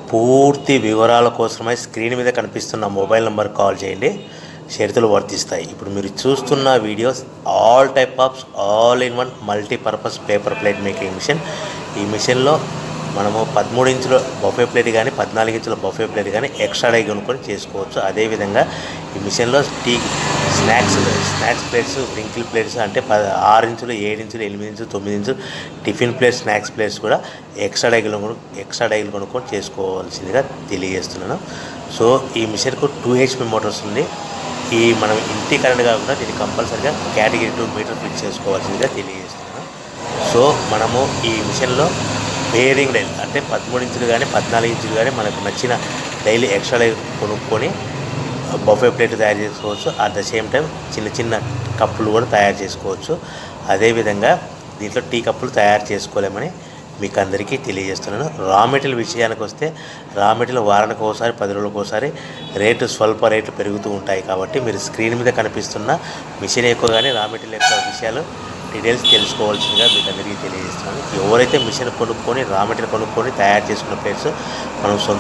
పూర్తి వివరాల కోసమై స్క్రీన్ మీద కనిపిస్తున్న మొబైల్ నెంబర్ కాల్ చేయండి. షరతులు వర్తిస్తాయి. ఇప్పుడు మీరు చూస్తున్న videos all type of all in one multipurpose paper plate making machine. ఈ మిషన్లో మనము 13 ఇంచుల బఫే ప్లేట్ కానీ 14 ఇంచుల బఫే ప్లేట్ కానీ ఎక్స్ట్రా డై కొనుక్కొని చేసుకోవచ్చు. అదేవిధంగా ఈ మిషన్లో స్నాక్స్ ప్లేట్స్, రింకిల్ ప్లేట్స్ అంటే 6 ఇంచులు, 7 ఇంచులు, 8 ఇంచులు, 9 ఇంచులు టిఫిన్ ప్లేట్స్, స్నాక్స్ ప్లేట్స్ కూడా ఎక్స్ట్రా డైలు కొనుక్కొని చేసుకోవాల్సిందిగా తెలియజేస్తున్నాను. సో ఈ మిషన్కు 2 HP మోటార్స్ ఉంది. మనం ఇంటి కరెంట్ కాకుండా దీన్ని కంపల్సరీగా కేటగిరీ 2 మీటర్ ఫిట్ చేసుకోవాల్సిందిగా తెలియజేస్తున్నాను. సో మనము ఈ మిషన్లో బేరింగ్ డైల్ అంటే 13 ఇంచులు కానీ 14 ఇంచులు కానీ మనకు నచ్చిన డైలీ ఎక్స్ట్రా డై కొనుక్కొని బఫే ప్లేట్ తయారు చేసుకోవచ్చు. అట్ ద సేమ్ టైం చిన్న చిన్న కప్పులు కూడా తయారు చేసుకోవచ్చు. అదేవిధంగా దీంట్లో టీ కప్పులు తయారు చేసుకోలేమని మీకు అందరికీ తెలియజేస్తున్నాను. రా మెటీరియల్ విషయానికి వస్తే రా మెటీరియల్ వారానికి ఒకసారి 10 రోజులకు ఒకసారి స్వల్ప రేట్లు పెరుగుతూ ఉంటాయి. కాబట్టి మీరు స్క్రీన్ మీద కనిపిస్తున్న మిషన్ ఎక్కువ కానీ రా మెటీరియల్ యొక్క విషయాలు డీటెయిల్స్ తెలుసుకోవాల్సిందిగా మీకు అందరికీ తెలియజేస్తున్నాను. ఎవరైతే మిషన్ కొనుక్కొని రా మెటీరియల్ కొనుక్కొని తయారు చేసుకున్న ప్లేట్స్ మనం సొంత